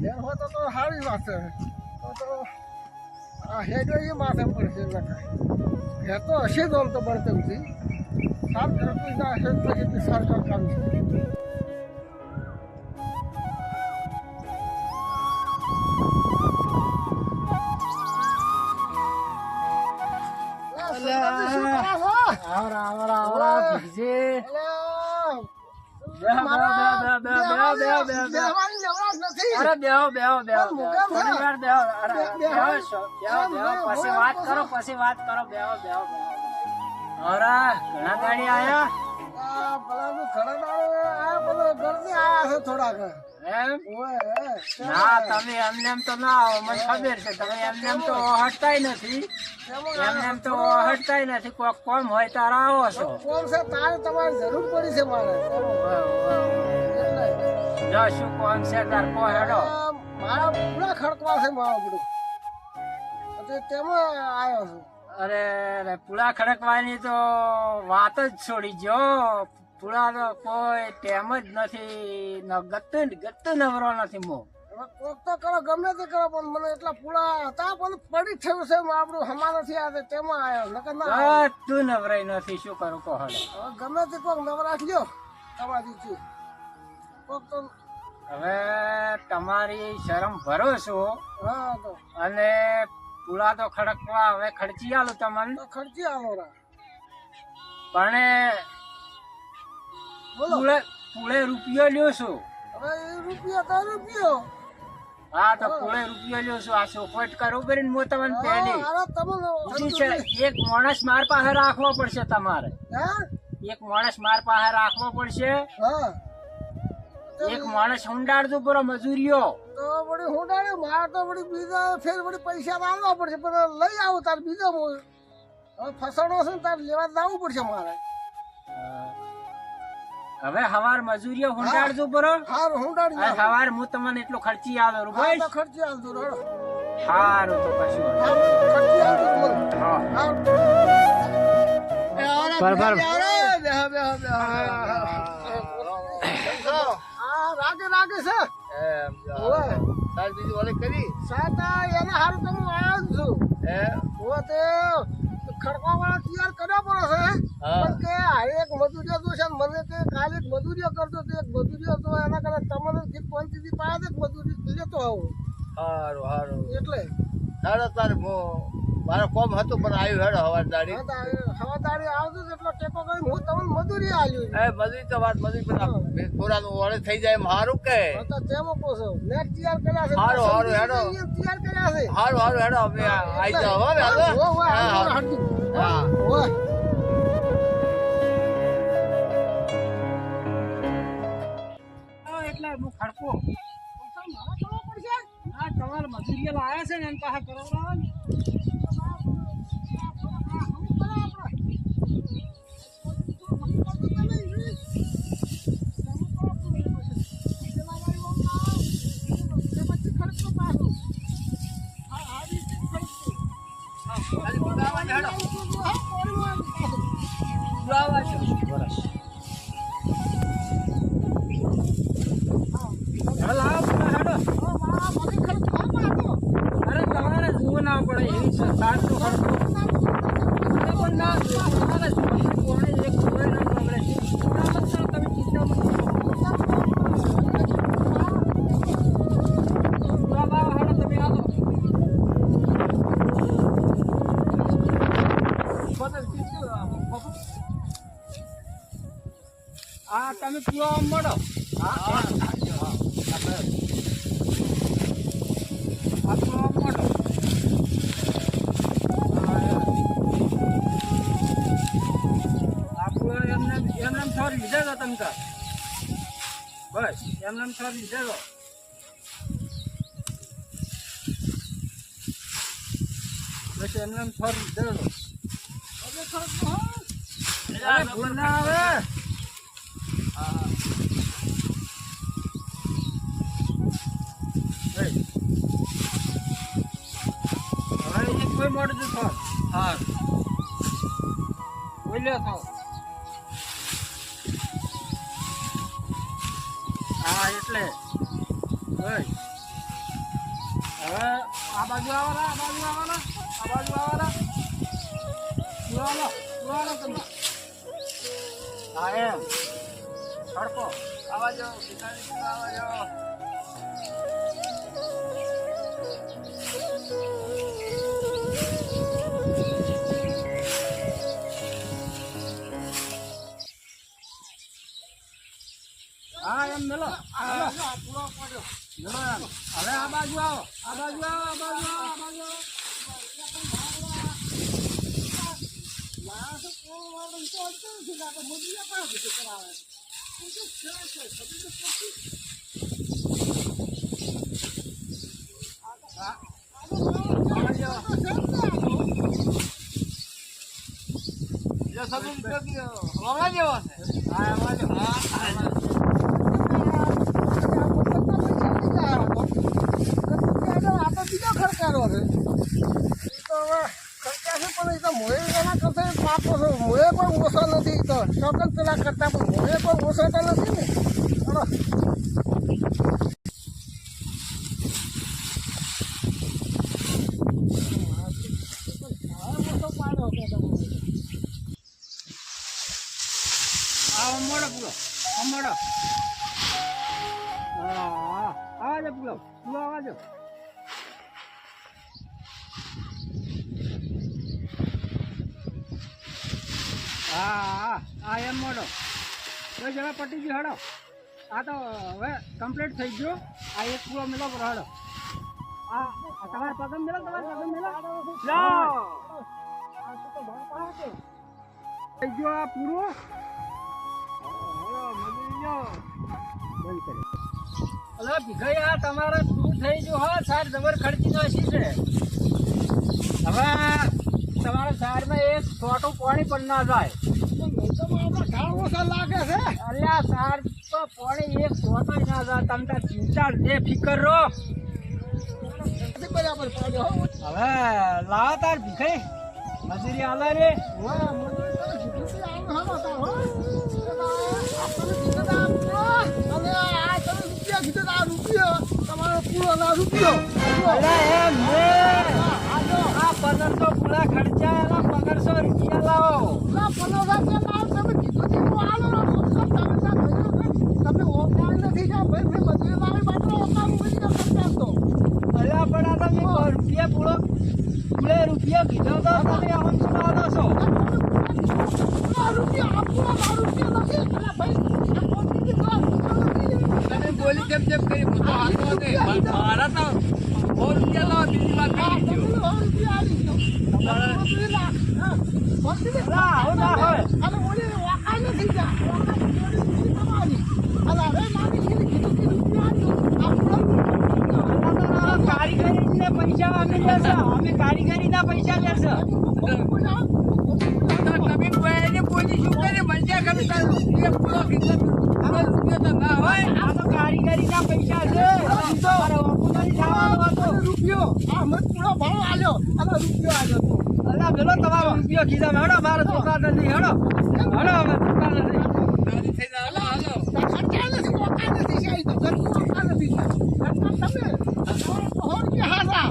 એમ હોય તો સારી વાત છે તો આ હેડો એ માથે પડશે હે તો હશે જ આમ તો બળતણથી સાર કરતું ના હશે તો એટલી સરકાર કામ છે પછી વાત કરો બેહો ઘણા ગાડી આયા થોડાક ના તમે એમને તો ના આવો મને ખબર છે તમે એમને તો હટતાય નથી એમને તો હટતાય નથી કોઈ કોમ હોય તારે આવો છો કોમ છે તારે તમારે જરૂર પડી છે મારે જો શું કોમ છે તાર કો હેડો મારા પૂરા ખડકવા છે મારો બધું તેમાં આવ્યો છું અરે પુળા ખડકવાની તો વાત જ છોડી જો પુળા તો કોઈ ટેમ જ નથી ગતું નવરો નથી મો કોક તો કરો ગમે તે કરો પણ મને એટલા પૂળા હતા પણ પડી થયું છે આપણું હમા નથી આવે તેમાં આવ્યો નકર ના તું નવરાઈ નથી શું કરું કહો ગમે તે કોક નવરાશ લ્યો તમારી કોક તો હવે તમારી શરમ ભરો છો હા તો અને પુળા તો ખડકવા હવે ખર્ચી આલો તમને તો ખર્ચી આલો પણ પુળે રૂપિયો લ્યો છો હવે એ રૂપિયો તો રૂપિયો હા તો પુળે રૂપિયો લ્યો છો આ સોફટ કરો કરીને હું તમને પહેલી એક માણસ માર પાસે રાખવો પડશે તમારે એક માણસ માર પાસે રાખવો પડશે એક માણસ હુંડાડતું પૂરો મજૂરીઓ તો વળી હુંડાડે માર તો વળી બીજા ફેર વળી પૈસા લાવવા પડશે પણ લઈ આવું તાર બીજો હવે ફસાણો છે તાર લેવા લાવવું પડશે મારે હવે હવાર મજૂરીઓ હુંડાડતું પૂરો હાર હુંડાડી હવાર હું તમને એટલો ખર્ચી આલો રૂપિયા ખર્ચી આવતો રડો હારું તો કશું ખર્ચી આવતો રાગે રાગે છે બીજું ઓલે કરી સાતા એના હારું તો હું આવ્યો જ છું તે ખડકવા વાળા તૈયાર કર્યો પડે છે પણ કે આ એક મજૂરીઓ તો છે મને કે કાલે એક મજૂરીઓ કરતો તો એક મજૂરીઓ તો એના કરતા તમને ગીત પંચથી પાયા એક મજૂરી લેતો આવું સારું એટલે હેડો તારે મારો કોમ હતું પણ આવ્યું હેડો હવારદારી હવાદારી આવતો એટલો ટેકો કરી હું તમને મજૂરી આવ્યું મજૂરી તો વાત મજૂરી પણ થોડાનું વળે થઈ જાય એમ સારું કે તેમાં કહો નેટ તૈયાર કર્યા છે સારું હેડો તૈયાર કર્યા છે સારું હેડો અમે આવી જાઓ હવે એટલે હું ખડકો તમારે મજૂરીઓ લાયા છે ને એમ પાસે કરાવડાવો ને હા તમે પીવા મળો એમને થોર લીધે તો તમે બસ એમને થોર લીધે તો બસ એમને થોર લીધે તો ભૂલ ના આવે કોઈ મોડું તો થોર હા બોલ્યો તો હા એટલે હવે આ બાજુ આવવાના આ બાજુ આવવાના આ બાજુ આવવાના પુરાવાનો તમે હા એમ ખડકો આવા જાઓ ભિખારી આવા જાઓ હા એમ મેલો મેલો એમ હવે આ બાજુ આવો આ બાજુ આવો આ બાજુ આવો આ બાજુ આવો પેલા કરતા પણ મોએ કોઈ ઓછો તો નથી ને ચલો. મોડો પૂરો મોડો હા આવાજો પૂરો પૂરો આવાજો હા હા એમ મોડો તો જરા પટી ગયો હડો આ તો હવે કમ્પ્લીટ થઈ ગયો આ એક પૂરો મેલો પર હડો આ તમારે પગમ મેલો લો થઈ ગયો આ પૂરો અલા ભીખાઈ આ તમારે શું થઈ ગયું હા સાર જબર ખર્ચી નાખી છે હવે તમારા સારમાં એક છોટું પાણી પણ ના જાય અલ્યા સાર તો પાણી એક છોટો ના જાય તમે ચિંતા જે ફિકર રહો હવે લાવો તાર ભીખાઈ મજૂરી આલે રે ₹1500 પૂરા ખર્ચા 1500 રૂપિયા લાવો અલ્યા પણ આ તમે રૂપિયા પૂરો પૂરે રૂપિયા કીધો તો તમે આમ સુનાવો છો બોલી કેમ કેમ કરી મારા તો ₹100 લાવો બીજી વાત કરી કારીગરીના પૈસા અમે લેશે અમે કારીગરીના પૈસા લેશે તમે બોલી શું કરે મજા કરે ના હોય આ તો કારીગરીના પૈસા છે રૂપિયો આ મત પૂરો ભાવ આલ્યો અને રૂપિયો આલ્યો અલા પેલો તમારો રૂપિયો કીધા હેડો મારો છોકરા નથી હેડો હેડો હવે છોકરા નથી થઈ જાય હાલો ખર્ચા નથી મોકા નથી સાઈ તો મોકા નથી તમે ₹100 હારા